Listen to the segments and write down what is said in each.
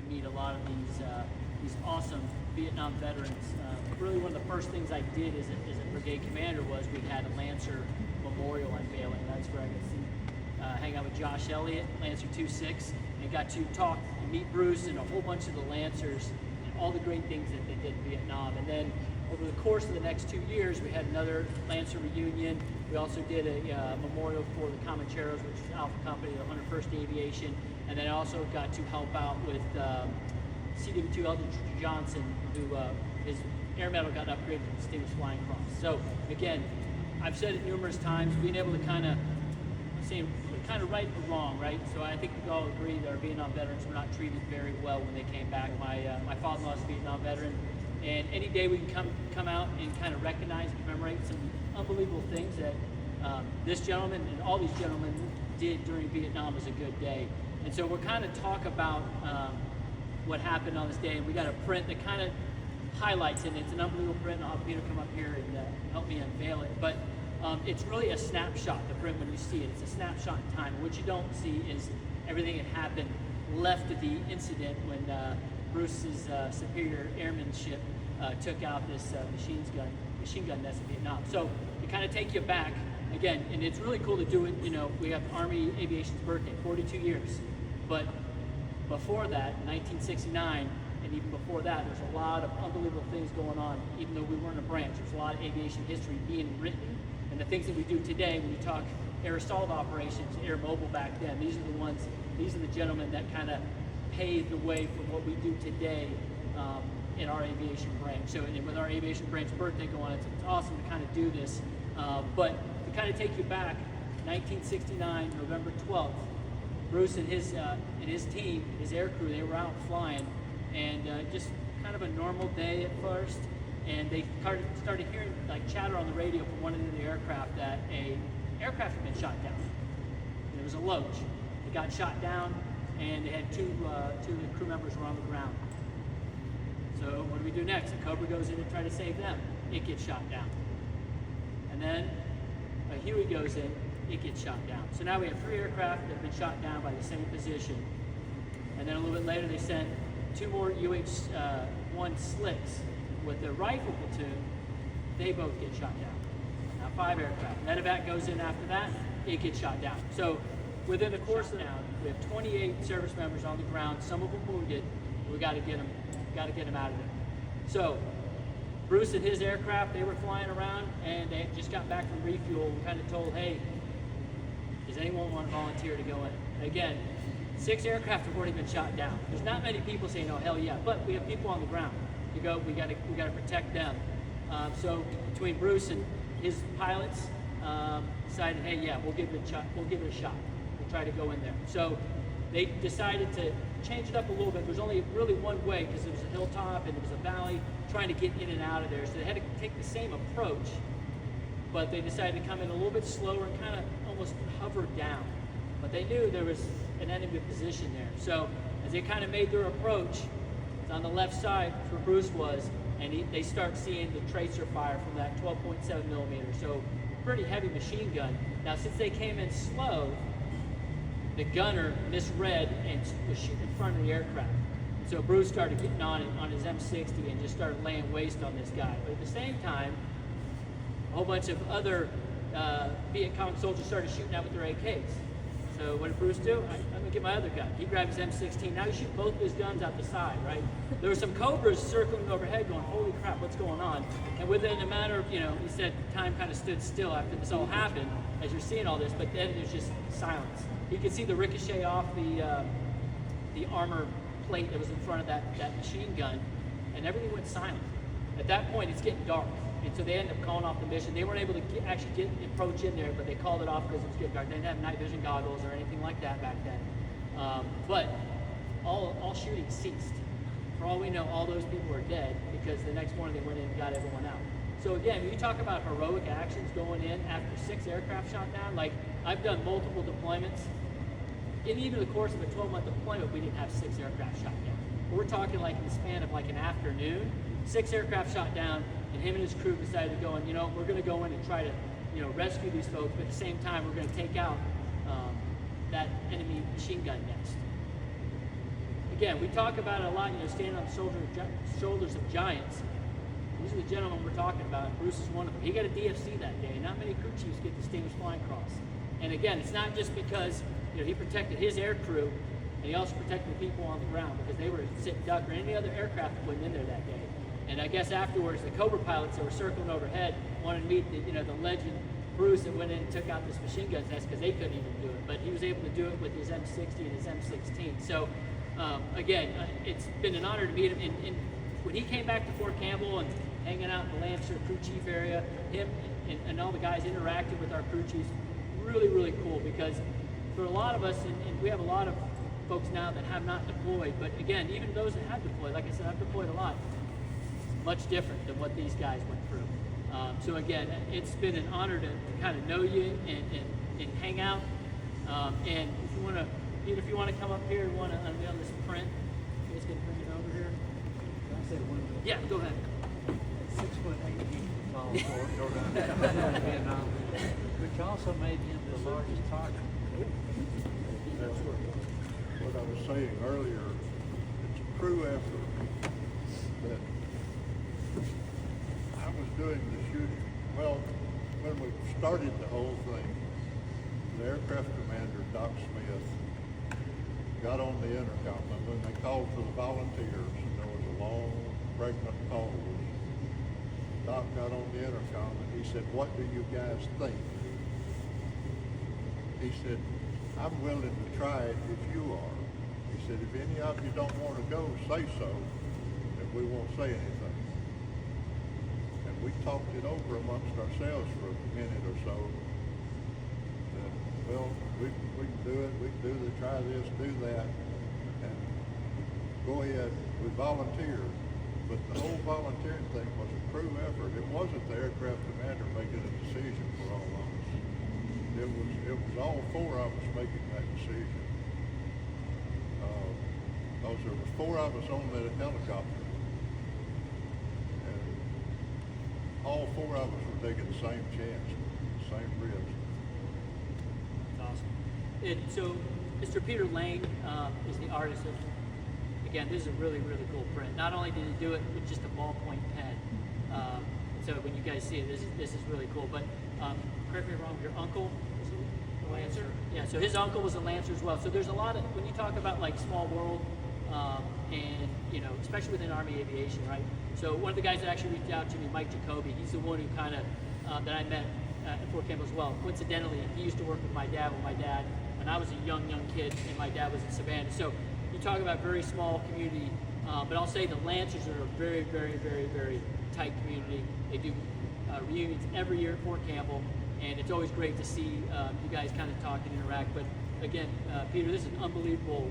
meet a lot of these awesome Vietnam veterans. Really one of the first things I did as a brigade commander was we had a Lancer memorial unveiling. That's where I got to see, hang out with Josh Elliot, Lancer 2.6, and got to talk and meet Bruce and a whole bunch of the Lancers and all the great things that they did in Vietnam. And then over the course of the next 2 years, we had another Lancer reunion. We also did a memorial for the Comancheros, which is Alpha Company, the 101st Aviation. And then I also got to help out with CW2 Eldridge Johnson, who his air medal got upgraded to Distinguished Flying Cross. So again, I've said it numerous times, being able to kind of right or wrong, right? So I think we all agree that our Vietnam veterans were not treated very well when they came back. My father-in-law is a Vietnam veteran, and any day we can come out and kind of recognize and commemorate some unbelievable things that this gentleman and all these gentlemen did during Vietnam was a good day. And so we're kind of talk about what happened on this day, and we got a print that kind of highlights it. It's an unbelievable print, and I'll have Peter come up here and help me unveil it. But it's really a snapshot, the print, when you see it. It's a snapshot in time. What you don't see is everything that happened left of the incident when Bruce's superior airmanship took out this machine gun nest in Vietnam. So to kind of take you back, again, and it's really cool to do it, you know, we have Army Aviation's birthday, 42 years. But before that, 1969, and even before that, there's a lot of unbelievable things going on, even though we weren't a branch. There's a lot of aviation history being written. And the things that we do today, when you talk air assault operations, air mobile back then, these are the gentlemen that kind of paved the way for what we do today in our aviation branch. So and with our aviation branch birthday going on, it's awesome to kind of do this. But to kind of take you back, 1969, November 12th, Bruce and his team, his air crew, they were out flying, and just kind of a normal day at first. And they started hearing like chatter on the radio from one of the aircraft that a aircraft had been shot down. And it was a Loach. It got shot down, and they had two of the crew members were on the ground. So what do we do next? The Cobra goes in to try to save them. It gets shot down. And then a Huey goes in, it gets shot down. So now we have 3 aircraft that have been shot down by the same position. And then a little bit later they sent 2 more UH-1 Slicks with their rifle platoon. They both get shot down. Now 5 aircraft. Medevac goes in after that, it gets shot down. So within the course of now, we have 28 service members on the ground, some of them wounded. We got to get them out of there. So Bruce and his aircraft, they were flying around, and they just got back from refuel and kind of told, hey, does anyone want to volunteer to go in? Again, 6 aircraft have already been shot down. There's not many people saying, oh, hell yeah, but we have people on the ground. We got to protect them. So between Bruce and his pilots, decided, hey, yeah, we'll give it a shot. We'll try to go in there. So they decided to change it up a little bit. There's only really one way because it was a hilltop and it was a valley, trying to get in and out of there. So they had to take the same approach, but they decided to come in a little bit slower and kind of almost hover down. But they knew there was an enemy position there. So as they kind of made their approach, it's on the left side where Bruce was, and they start seeing the tracer fire from that 12.7 millimeter. So pretty heavy machine gun. Now since they came in slow, the gunner misread and was shooting in front of the aircraft. So Bruce started getting on his M60 and just started laying waste on this guy. But at the same time, a whole bunch of other Viet Cong soldiers started shooting out with their AKs. So what did Bruce do? I'm gonna get my other gun. He grabbed his M16. Now he's shooting both of his guns out the side, right? There were some Cobras circling overhead going, holy crap, what's going on? And within a matter of, he said time kind of stood still after this all happened, as you're seeing all this, but then there's just silence. You could see the ricochet off the armor plate that was in front of that machine gun, and everything went silent. At that point, it's getting dark, and so they ended up calling off the mission. They weren't able to actually approach in there, but they called it off because it was getting dark. They didn't have night vision goggles or anything like that back then. But all shooting ceased. For all we know, all those people are dead because the next morning they went in and got everyone out. So again, when you talk about heroic actions going in after 6 aircraft shot down, like I've done multiple deployments. In even the course of a 12-month deployment, we didn't have 6 aircraft shot down. We're talking like in the span of like an afternoon, 6 aircraft shot down, and him and his crew decided to go in, we're going to go in and try to, rescue these folks, but at the same time, we're going to take out that enemy machine gun nest. again, we talk about it a lot, standing on the shoulders of giants. These are the gentlemen we're talking about, and Bruce is one of them. He got a DFC that day. Not many crew chiefs get distinguished flying cross. And again, it's not just because he protected his air crew, and he also protected the people on the ground because they were sitting duck or any other aircraft that went in there that day. And I guess afterwards, the Cobra pilots that were circling overhead wanted to meet the legend Bruce that went in and took out this machine gun nest because they couldn't even do it. But he was able to do it with his M60 and his M16. So again, it's been an honor to meet him. And when he came back to Fort Campbell and hanging out in the Lancer crew chief area, him and all the guys interacting with our crew chiefs, really, really cool because for a lot of us, and we have a lot of folks now that have not deployed, but again, even those that have deployed, like I said, I've deployed a lot, it's much different than what these guys went through. So again, it's been an honor to kind of know you and hang out. And if you want to, Peter, if you want to come up here and want to unveil this print, you guys can bring it over here. Can I say one minute? Yeah, go ahead. 6'8" tall in Vietnam, which also made him the largest target. That's what I was saying earlier. It's a crew effort that I was doing the shooting. Well, when we started the whole thing, the aircraft commander, Doc Smith, got on the intercom, and when they called for the volunteers, and there was a long, pregnant pause, Doc got on the intercom and he said, "What do you guys think?" He said, "I'm willing to try it if you are." He said, "If any of you don't want to go, say so, and we won't say anything." And we talked it over amongst ourselves for a minute or so. And, well, we can do it, we can try this, do that, and go ahead. We volunteered. But the whole volunteering thing was a crew effort. It wasn't the aircraft commander making a decision for all of us. It was all four of us making that decision. Because there was four of us on that helicopter. And all four of us were taking the same chance, the same risk. Awesome. And so, Mr. Peter Lane is the artist of. Again, this is a really, really cool print. Not only did he do it with just a ballpoint pen, so when you guys see it, this is really cool. But correct me if I'm wrong, your uncle was a Lancer? Yeah, so his uncle was a Lancer as well. So there's a lot of, when you talk about like small world, and especially within Army aviation, right? So one of the guys that actually reached out to me, Mike Jacoby, he's the one who kind of, that I met at Fort Campbell as well. Coincidentally, he used to work with my dad when I was a young kid, and my dad was in Savannah. So you talk about very small community, but I'll say the Lancers are a very, very, very, very tight community. They do reunions every year at Fort Campbell, and it's always great to see you guys kind of talk and interact. But again, Peter, this is an unbelievable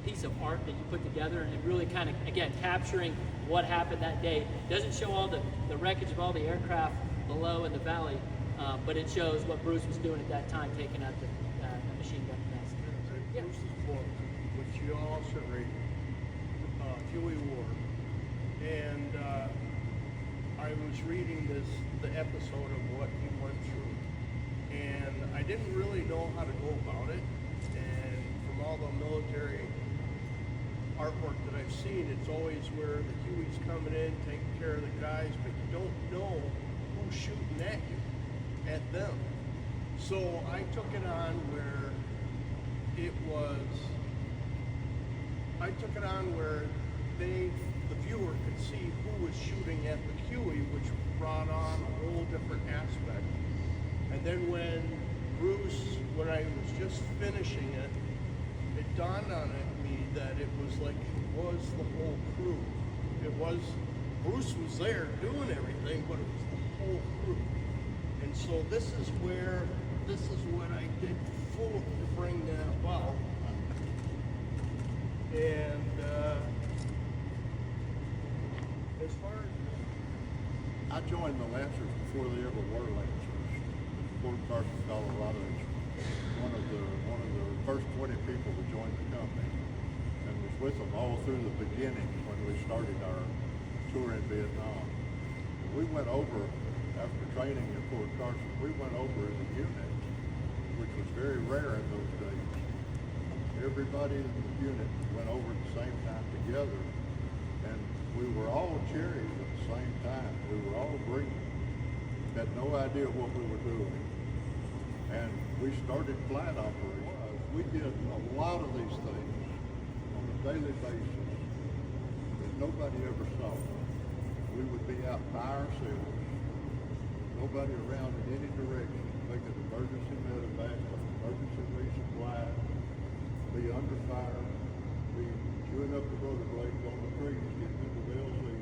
piece of art that you put together, and it really kind of, again, capturing what happened that day. It doesn't show all the wreckage of all the aircraft below in the valley, but it shows what Bruce was doing at that time, taking out the machine gun nest. Yeah. Bruce's book, which you all should read, Huey War. And I was reading the episode of what he went through, and I didn't really know how to go about it. And from all the military artwork that I've seen, it's always where the Huey's coming in, taking care of the guys, but you don't know who's shooting at you, at them. So I took it on where the viewer could see who was shooting at the Huey, which brought on a whole different aspect. And then when I was just finishing it, it dawned on me that it was like it was the whole crew. Bruce was there doing everything, but it was the whole crew. And so this is what I did to bring that about. And as far as I joined the Lancers before they ever were Lancers. Fort Carson, Colorado is one of the first 20 people to join the company, and was with them all through the beginning when we started our tour in Vietnam. We went over, after training at Fort Carson, we went over as a unit, which was very rare in those days. everybody in the unit went over at the same time together, and we were all cheering at the same time. We were all breathing. Had no idea what we were doing. And we started flight operations. We did a lot of these things on a daily basis that nobody ever saw. We would be out by ourselves, nobody around in any direction, making emergency medevac, emergency resupply, be under fire, be chewing up the rotor blades on the trees, getting into the LZ,